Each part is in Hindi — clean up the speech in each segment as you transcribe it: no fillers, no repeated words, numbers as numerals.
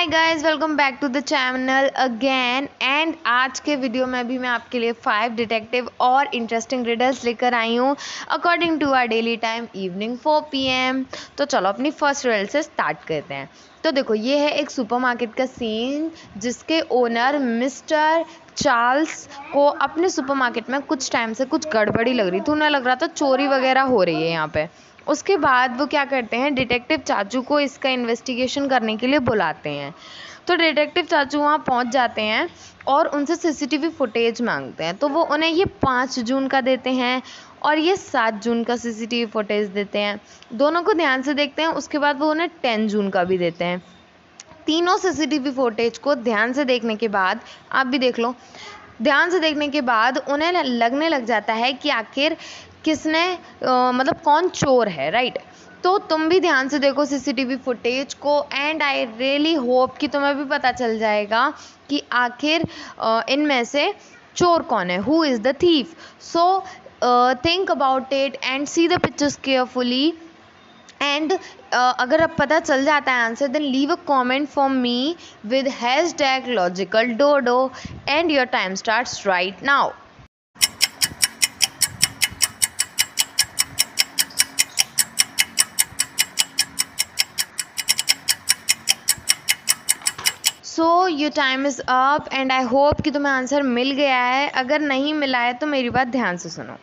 Hi guys, welcome back to the channel again. And आज के वीडियो में भी मैं आपके लिए 5 डिटेक्टिव और इंटरेस्टिंग रिडल्स लेकर आई हूँ according to our daily time evening 4 PM। तो चलो अपनी फर्स्ट रिडल से स्टार्ट करते हैं। तो देखो, ये है एक सुपरमार्केट का सीन जिसके ओनर मिस्टर चार्ल्स को अपने सुपरमार्केट में कुछ टाइम से कुछ गड़बड़ी लग रही थी। उन्हें लग रहा था चोरी वगैरह हो रही है यहाँ पे। उसके बाद वो क्या करते हैं, डिटेक्टिव चाचू को इसका इन्वेस्टिगेशन करने के लिए बुलाते हैं। तो डिटेक्टिव चाचू वहाँ पहुँच जाते हैं और उनसे सीसीटीवी फुटेज मांगते हैं। तो वो उन्हें ये 5 जून का देते हैं और ये 7 जून का सीसीटीवी फुटेज देते हैं। दोनों को ध्यान से देखते हैं। उसके बाद वो उन्हें 10 जून का भी देते हैं। तीनों सीसीटीवी फुटेज को ध्यान से देखने के बाद, आप भी देख लो, ध्यान से देखने के बाद उन्हें लगने लग जाता है कि आखिर किसने मतलब कौन चोर है, राइट। तो तुम भी ध्यान से देखो सीसीटीवी फुटेज को एंड आई रियली होप कि तुम्हें भी पता चल जाएगा कि आखिर इनमें से चोर कौन है, who is the thief. So think about it and see the pictures carefully and अगर अब पता चल जाता है answer, then leave a comment for me with #logicaldodo and your time starts right now. So your time is up and I hope कि तुम्हें आंसर मिल गया है। अगर नहीं मिला है तो मेरी बात ध्यान से सुनो।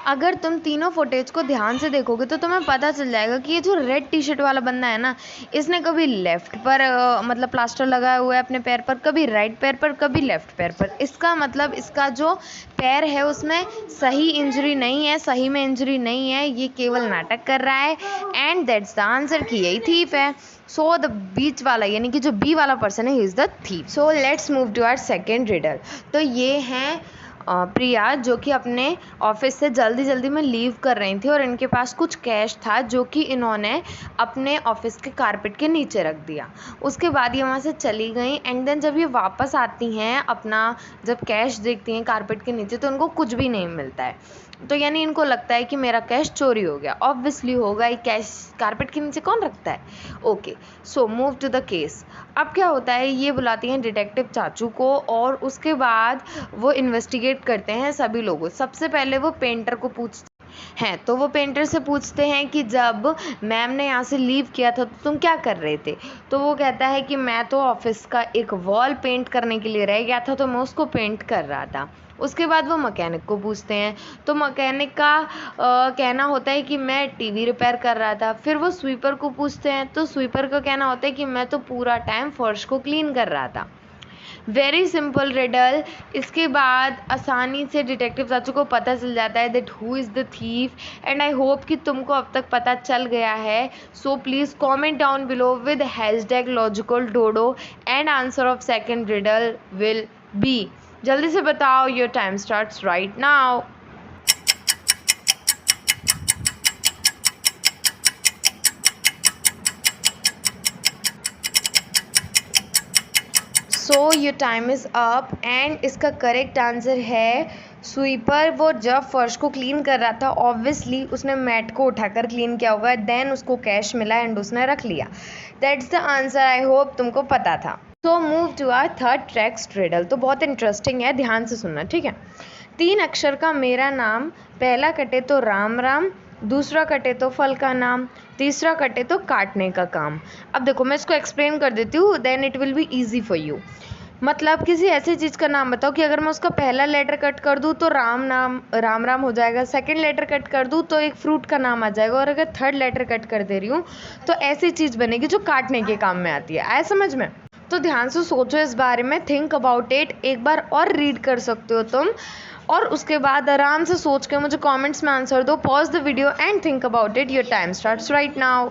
अगर तुम तीनों फुटेज को ध्यान से देखोगे तो तुम्हें पता चल जाएगा कि ये जो रेड टी शर्ट वाला बंदा है ना, इसने कभी लेफ़्ट पर मतलब प्लास्टर लगाया हुआ है अपने पैर पर, कभी राइट पैर पर, कभी लेफ़्ट पैर पर। इसका मतलब इसका जो पैर है उसमें सही इंजरी नहीं है, सही में इंजरी नहीं है, ये केवल नाटक कर रहा है। एंड दैट्स द आंसर कि यही थीफ है। सो द बीच वाला यानी कि जो बी वाला पर्सन है, he is the thief. So let's move to our second riddle. तो ये हैं प्रिया, जो कि अपने ऑफिस से जल्दी में लीव कर रही थी और इनके पास कुछ कैश था जो कि इन्होंने अपने ऑफिस के कारपेट के नीचे रख दिया। उसके बाद ये वहाँ से चली गई एंड देन जब ये वापस आती हैं, अपना जब कैश देखती हैं कारपेट के नीचे, तो उनको कुछ भी नहीं मिलता है। तो यानी इनको लगता है कि मेरा कैश चोरी हो गया। ऑब्वियसली होगा ही, कैश कारपेट के नीचे कौन रखता है। Okay, so move to the case. अब क्या होता है, ये बुलाती हैं डिटेक्टिव चाचू को और उसके बाद वो इन्वेस्टिगेट करते हैं सभी लोगों। सबसे पहले वो पेंटर को पूछते हैं। तो वो पेंटर से पूछते हैं कि जब मैम ने यहाँ से लीव किया था तो तुम क्या कर रहे थे। तो वो कहता है कि मैं तो ऑफिस का एक वॉल पेंट करने के लिए रह गया था, तो मैं उसको पेंट कर रहा था। उसके बाद वो मैकेनिक को पूछते हैं। तो मैकेनिक का कहना होता है कि मैं टीवी रिपेयर कर रहा था। फिर वो स्वीपर को पूछते हैं। तो स्वीपर का कहना होता है कि मैं तो पूरा टाइम फर्श को क्लीन कर रहा था। Very simple riddle. इसके बाद आसानी से डिटेक्टिव चाचू को पता चल जाता है that who is the thief and I hope कि तुमको अब तक पता चल गया है। So please comment down below with #logicaldodo and answer of second riddle will be. जल्दी से बताओ, your time starts right now. So your time is up and इसका करेक्ट आंसर है स्वीपर। वो जब फर्श को क्लीन कर रहा था, ऑब्वियसली उसने मैट को उठाकर क्लीन किया होगा, देन उसको कैश मिला एंड उसने रख लिया। That's the answer. I hope तुमको पता था। So move to our third text riddle. तो बहुत इंटरेस्टिंग है, ध्यान से सुनना, ठीक है। 3 अक्षर का मेरा नाम, पहला कटे तो राम राम, दूसरा कटे तो फल का नाम, तीसरा कटे तो काटने का काम। अब देखो, मैं इसको एक्सप्लेन कर देती हूँ, then it will be easy for you. मतलब किसी ऐसी चीज़ का नाम बताओ कि अगर मैं उसका पहला लेटर कट कर दूँ तो राम राम हो जाएगा, सेकंड लेटर कट कर दूँ तो एक फ्रूट का नाम आ जाएगा, और अगर थर्ड लेटर कट कर दे रही हूँ तो ऐसी चीज़ बनेगी जो काटने के काम में आती है। आया समझ में? तो ध्यान से सोचो इस बारे में, थिंक अबाउट इट। एक बार और रीड कर सकते हो तुम, और उसके बाद आराम से सोच के मुझे कमेंट्स में आंसर दो। Pause the video and think about it. Your time starts right now.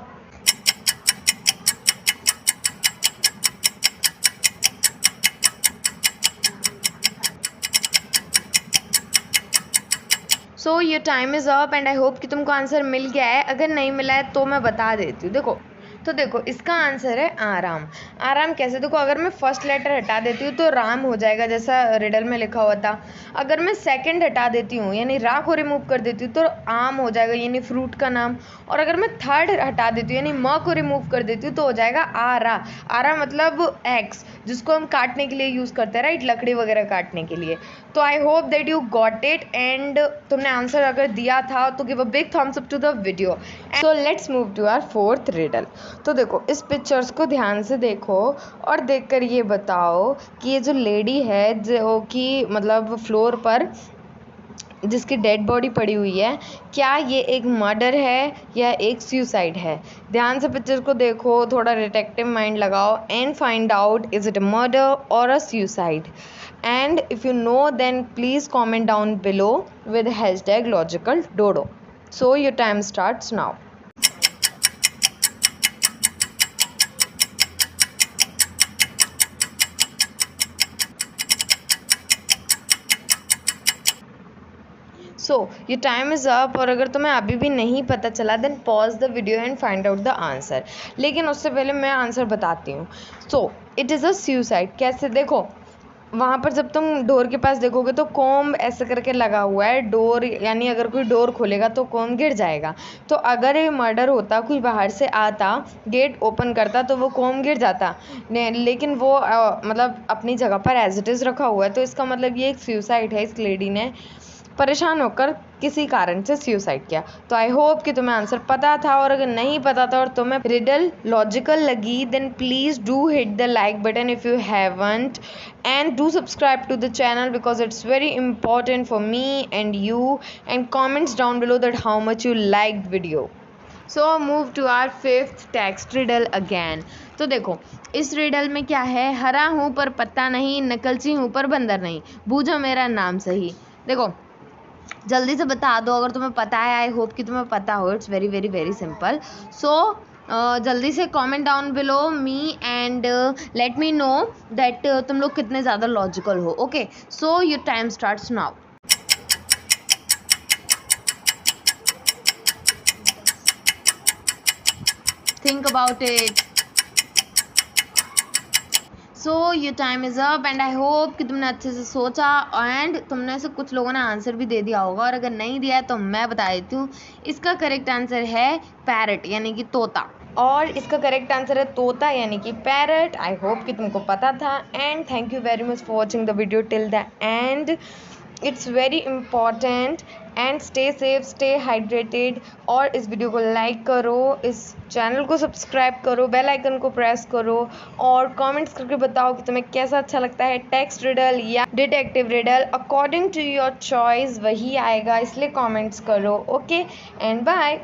So your time is up and I hope कि तुमको आंसर मिल गया है। अगर नहीं मिला है तो मैं बता देती हूँ। देखो, तो देखो इसका आंसर है आराम। आराम कैसे, देखो अगर मैं फर्स्ट लेटर हटा देती हूँ तो राम हो जाएगा जैसा रिडल में लिखा हुआ था। अगर मैं सेकंड हटा देती हूँ यानी रा को रिमूव कर देती हूँ तो आम हो जाएगा यानी फ्रूट का नाम। और अगर मैं थर्ड हटा देती हूँ यानी म को रिमूव कर देती हूँ तो हो जाएगा आरा। आरा मतलब एक्स, जिसको हम काटने के लिए यूज़ करते हैं, राइट, लकड़ी वगैरह काटने के लिए। तो I hope that you got it and तुमने आंसर अगर दिया था तो give a big thumbs up to the video. So let's move to our fourth riddle. तो देखो इस पिक्चर्स को ध्यान से देखो और देखकर ये बताओ कि ये जो लेडी है जो कि मतलब फ्लोर पर जिसकी डेड बॉडी पड़ी हुई है, क्या ये एक मर्डर है या एक सुसाइड है। ध्यान से पिक्चर को देखो, थोड़ा डिटेक्टिव माइंड लगाओ and find out is it a murder और a suicide. And if you know then please comment down below with hashtag logical dodo. So your time starts now. So your time is up. और अगर तुम्हें अभी भी नहीं पता चला then pause the video and find out the answer. लेकिन उससे पहले मैं आंसर बताती हूँ। So it is a suicide. कैसे, देखो वहाँ पर जब तुम डोर के पास देखोगे तो कोम ऐसे करके लगा हुआ है डोर, यानी अगर कोई डोर खोलेगा तो कोम गिर जाएगा। तो अगर ये मर्डर होता, कोई बाहर से आता गेट ओपन करता तो वो कोम गिर जाता, लेकिन वो मतलब अपनी जगह पर एज इट इज़ रखा हुआ है। तो इसका मतलब ये एक सुसाइड है। इस लेडी ने परेशान होकर किसी कारण से सुसाइड किया। तो आई होप कि तुम्हें आंसर पता था। और अगर नहीं पता था और तुम्हें रिडल लॉजिकल लगी then please do hit the like button if you haven't and do subscribe to the channel because it's very important for me and you, and comments down below that how much you liked video. So move to our fifth text riddle again. तो देखो इस रिडल में क्या है, हरा हूँ पर पत्ता नहीं, नकलची हूँ पर बंदर नहीं, बूझो मेरा नाम सही। देखो जल्दी से बता दो अगर तुम्हें पता है। आई होप कि तुम्हें पता हो। It's very very very simple. So जल्दी से comment down below me and let me know that तुम लोग कितने ज़्यादा लॉजिकल हो। Okay, so your time starts now. Think about it. So your time is up and I hope कि तुमने अच्छे से सोचा एंड तुमने से कुछ लोगों ने आंसर भी दे दिया होगा। और अगर नहीं दिया है तो मैं बता देती हूँ, इसका करेक्ट आंसर है पैरट यानी कि तोता। और इसका करेक्ट आंसर है तोता यानी कि पैरट। आई होप कि तुमको पता था and thank you very much for watching the video till the end. It's very important and stay safe, stay hydrated. और इस वीडियो को लाइक करो, इस चैनल को सब्सक्राइब करो, बेल आइकन को प्रेस करो और कमेंट्स करके बताओ कि तुम्हें कैसा अच्छा लगता है, टेक्स्ट रिडल या detective riddle. According to your choice वही आएगा, इसलिए कमेंट्स करो। Okay and bye.